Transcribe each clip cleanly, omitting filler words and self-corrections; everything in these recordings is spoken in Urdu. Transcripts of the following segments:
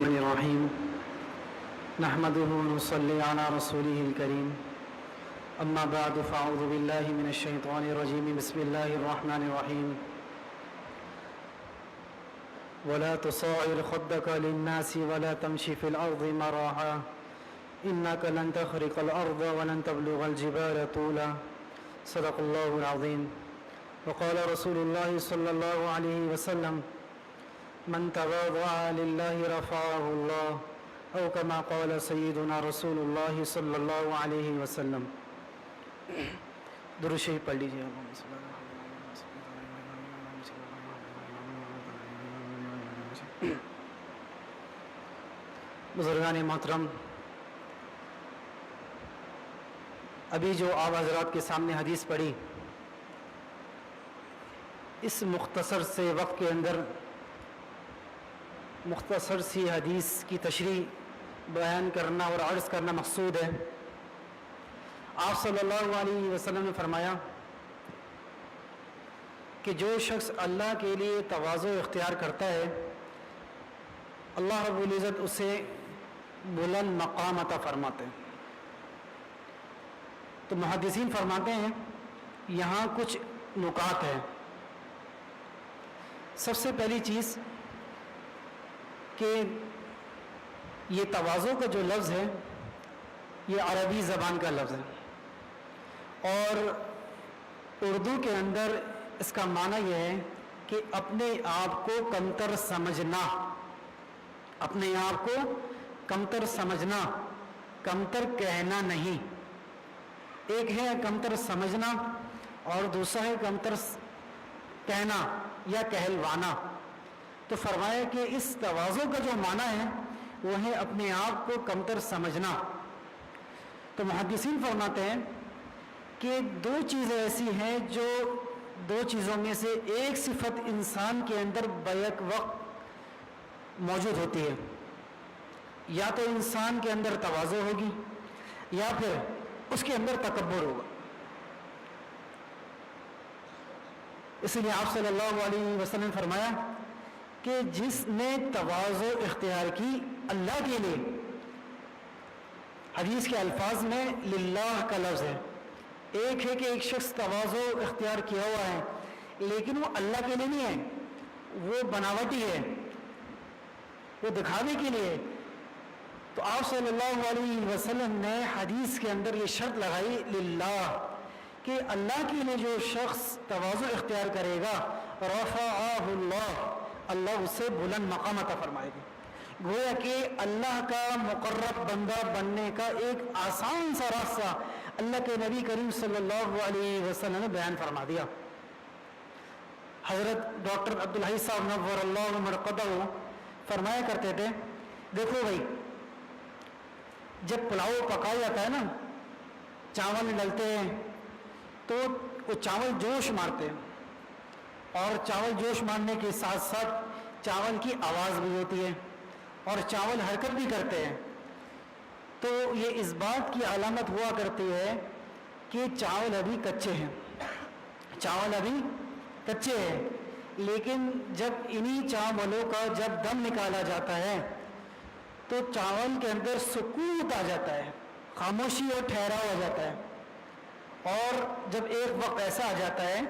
الرحمن الرحيم نحمده ونصلي على رسوله الكريم أما بعد فأعوذ بالله من الشيطان الرجيم بسم الله الرحمن الرحيم ولا تصاعر خدك للناس ولا تمشي في الأرض مراحا إنك لن تخرق الأرض ولن تبلغ الجبال طولا صدق الله العظيم وقال رسول الله صلى الله عليه وسلم من تواضع لله رفعه الله او كما قال سيدنا رسول الله صلی اللہ علیہ وسلم. درود شریف پڑھ لیجیے. بزرگان محترم، ابھی جو آپ حضرات کے سامنے حدیث پڑھی، اس مختصر سے وقت کے اندر مختصر سی حدیث کی تشریح بیان کرنا اور عرض کرنا مقصود ہے. آپ صلی اللہ علیہ وسلم نے فرمایا کہ جو شخص اللہ کے لیے تواضع اختیار کرتا ہے اللہ رب العزت اسے بلند مقام عطا فرماتے ہیں. تو محدثین فرماتے ہیں یہاں کچھ نکات ہیں. سب سے پہلی چیز کہ یہ تواضع کا جو لفظ ہے یہ عربی زبان کا لفظ ہے، اور اردو کے اندر اس کا معنی یہ ہے کہ اپنے آپ کو کمتر سمجھنا. اپنے آپ کو کمتر سمجھنا، کمتر کہنا نہیں. ایک ہے کمتر سمجھنا اور دوسرا ہے کمتر کہنا یا کہلوانا. تو فرمایا کہ اس تواضع کا جو معنی ہے وہ ہے اپنے آپ کو کمتر سمجھنا. تو محدثین فرماتے ہیں کہ دو چیزیں ایسی ہیں جو دو چیزوں میں سے ایک صفت انسان کے اندر بیک وقت موجود ہوتی ہے. یا تو انسان کے اندر تواضع ہوگی یا پھر اس کے اندر تکبر ہوگا. اس لیے آپ صلی اللہ علیہ وسلم نے فرمایا کہ جس نے تواضع اختیار کی اللہ کے لیے، حدیث کے الفاظ میں للہ کا لفظ ہے. ایک ہے کہ ایک شخص تواضع اختیار کیا ہوا ہے لیکن وہ اللہ کے لیے نہیں ہے، وہ بناوٹی ہے، وہ دکھاوے کے لیے. تو آپ صلی اللہ علیہ وسلم نے حدیث کے اندر یہ شرط لگائی للہ کہ اللہ کے لیے جو شخص تواضع اختیار کرے گا رفعہ اللہ، اللہ اسے بلند مقام عطا فرمائے گا. گویا کہ اللہ کا مقرب بندہ بننے کا ایک آسان سا راستہ اللہ کے نبی کریم صلی اللہ علیہ وسلم نے بیان فرما دیا. حضرت ڈاکٹر عبدالحی صاحب نور اللہ مرقدہ فرمایا کرتے تھے، دیکھو بھائی جب پلاؤ پکایا جاتا ہے نا، چاول ڈلتے ہیں تو وہ چاول جوش مارتے ہیں، اور چاول جوش مارنے کے ساتھ ساتھ چاول کی آواز بھی ہوتی ہے اور چاول حرکت بھی کرتے ہیں. تو یہ اس بات کی علامت ہوا کرتی ہے کہ چاول ابھی کچے ہیں، چاول ابھی کچے ہیں. لیکن جب انہی چاولوں کا جب دم نکالا جاتا ہے تو چاول کے اندر سکوت آ جاتا ہے، خاموشی اور ٹھہراؤ ہو جاتا ہے. اور جب ایک وقت ایسا آ جاتا ہے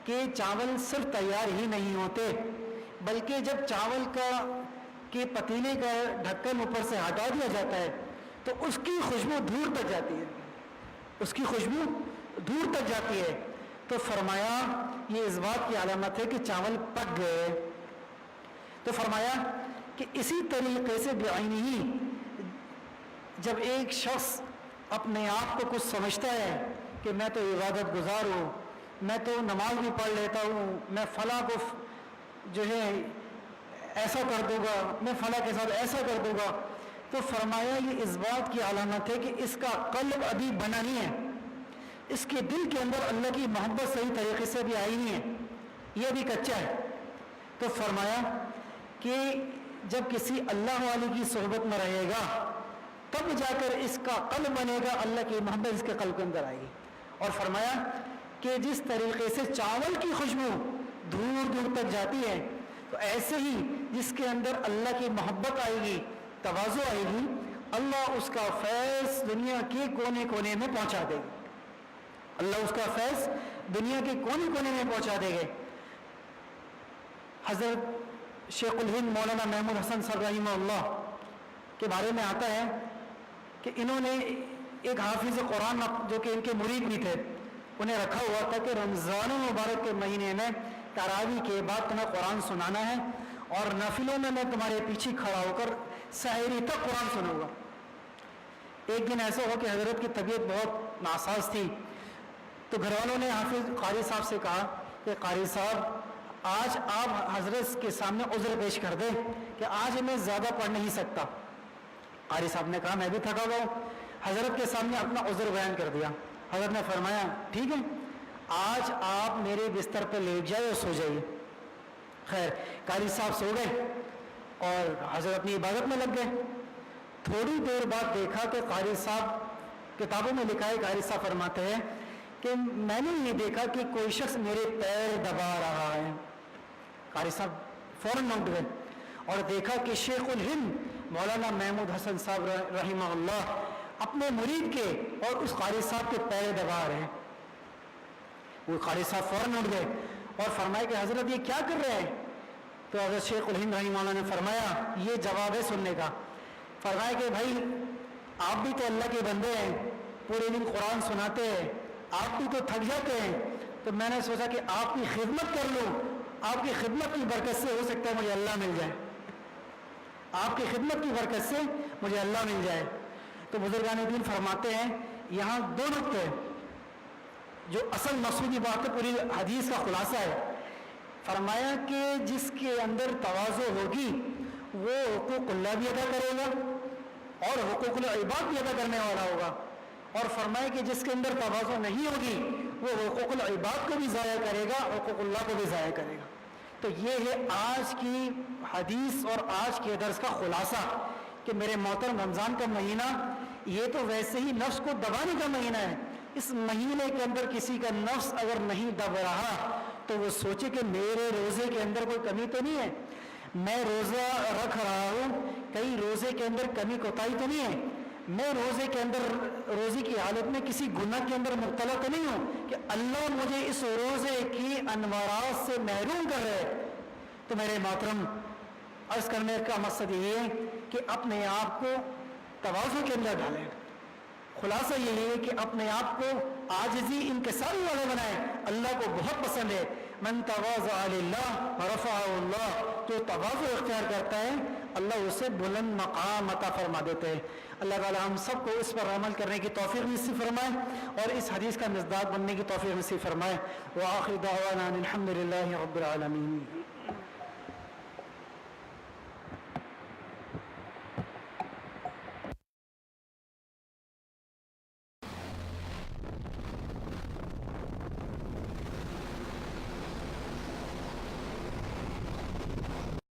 کہ چاول صرف تیار ہی نہیں ہوتے بلکہ جب چاول کے پتیلے کا ڈھکن اوپر سے ہٹا دیا جاتا ہے تو اس کی خوشبو دور تک جاتی ہے، اس کی خوشبو دور تک جاتی ہے. تو فرمایا یہ اس بات کی علامت ہے کہ چاول پک گئے. تو فرمایا کہ اسی طریقے سے بعینہ جب ایک شخص اپنے آپ کو کچھ سمجھتا ہے کہ میں تو عبادت گزار ہوں، میں تو نماز بھی پڑھ لیتا ہوں، میں فلاں کو جو ہے ایسا کر دوں گا، میں فلاں کے ساتھ ایسا کر دوں گا، تو فرمایا یہ اس بات کی علامت ہے کہ اس کا قلب ابھی بنا نہیں ہے، اس کے دل کے اندر اللہ کی محبت صحیح طریقے سے بھی آئی نہیں ہے، یہ بھی کچا ہے. تو فرمایا کہ جب کسی اللہ والے کی صحبت میں رہے گا تب جا کر اس کا قلب بنے گا، اللہ کی محبت اس کے قلب کے اندر آئے گی. اور فرمایا کہ جس طریقے سے چاول کی خوشبو دور دور تک جاتی ہے تو ایسے ہی جس کے اندر اللہ کی محبت آئے گی، تواضع آئے گی، اللہ اس کا فیض دنیا کے کونے کونے میں پہنچا دے گا، اللہ اس کا فیض دنیا کے کونے کونے میں پہنچا دے گا۔ حضرت شیخ الہند مولانا محمود حسن صاحب رحمہ اللہ کے بارے میں آتا ہے کہ انہوں نے ایک حافظ قرآن جو کہ ان کے مرید بھی تھے، انہیں رکھا ہوا تھا کہ رمضان المبارک کے مہینے میں تراویح کے بعد تمہیں قرآن سنانا ہے اور نافلوں میں تمہارے پیچھے کھڑا ہو کر سحری تک قرآن سنوں گا۔ ایک دن ایسا ہو کہ حضرت کی طبیعت بہت ناساز تھی، تو گھر والوں نے حافظ قاری صاحب سے کہا کہ قاری صاحب آج آپ حضرت کے سامنے عذر پیش کر دیں کہ آج میں زیادہ پڑھ نہیں سکتا۔ قاری صاحب نے کہا میں بھی تھکا ہوا ہوں۔ حضرت کے سامنے اپنا عذر بیان کر دیا۔ حضرت نے فرمایا ٹھیک ہے، آج آپ میرے بستر پہ لیٹ جائے اور سو جائیے۔ خیر قاری صاحب سو گئے اور حضرت اپنی عبادت میں لگ گئے۔ تھوڑی دیر بعد دیکھا کہ قاری صاحب، کتابوں میں لکھا ہے، قاری صاحب فرماتے ہیں کہ میں نے یہ دیکھا کہ کوئی شخص میرے پیر دبا رہا ہے۔ قاری صاحب فوراً اٹھ گئے اور دیکھا کہ شیخ الہند مولانا محمود حسن صاحب رحمہ اللہ اپنے مرید کے اور اس قاری صاحب کے پیر دبا رہے ہیں۔ وہ قاری صاحب فوراً اٹھ گئے اور فرمایا کہ حضرت یہ کیا کر رہے ہیں؟ تو حضرت شیخ الہند رحمہ اللہ نے فرمایا یہ جواب ہے سننے کا۔ فرمایا کہ بھائی آپ بھی تو اللہ کے بندے ہیں، پورے دن قرآن سناتے ہیں، آپ بھی تو تھک جاتے ہیں، تو میں نے سوچا کہ آپ کی خدمت کر لوں، آپ کی خدمت کی برکت سے ہو سکتا ہے مجھے اللہ مل جائے، آپ کی خدمت کی برکت سے مجھے اللہ مل جائے۔ تو بزرگان دین فرماتے ہیں یہاں دو نقطے جو اصل مقصودی بات ہے، پوری حدیث کا خلاصہ ہے۔ فرمایا کہ جس کے اندر تواضع ہوگی وہ حقوق اللہ بھی ادا کرے گا اور حقوق العباد بھی ادا کرنے والا ہوگا، اور فرمایا کہ جس کے اندر تواضع نہیں ہوگی وہ حقوق العباد کو بھی ضائع کرے گا، حقوق اللہ کو بھی ضائع کرے گا۔ تو یہ ہے آج کی حدیث اور آج کے درس کا خلاصہ کہ میرے محترم رمضان کا مہینہ یہ تو ویسے ہی نفس کو دبانے کا مہینہ ہے۔ اس مہینے کے اندر کسی کا نفس اگر نہیں دب رہا تو وہ سوچے کہ میرے روزے کے اندر کوئی کمی تو نہیں ہے، میں روزہ رکھ رہا ہوں، کئی روزے کے اندر کمی کوتاہی تو نہیں ہے، میں روزے کے اندر روزے کی حالت میں کسی گناہ کے اندر مبتلا تو نہیں ہوں کہ اللہ مجھے اس روزے کی انوارات سے محروم کر رہے۔ تو میرے محترم عرض کرنے کا مقصد یہ ہے کہ اپنے آپ کو تواضع کے اندر ڈالیں۔ خلاصہ یہ ہے کہ اپنے آپ کو عاجزی انکساری والے بنائیں۔ اللہ کو بہت پسند ہے، من تواضع للہ رفعہ اللہ، جو تواضع اختیار کرتا ہے اللہ اسے بلند مقام عطا فرما دیتے ہیں۔ اللہ تعالی ہم سب کو اس پر عمل کرنے کی توفیق نصیب فرمائے اور اس حدیث کا مصداق بننے کی توفیق نصیب فرمائے۔ وآخر دعوانا الحمد للہ رب العالمین۔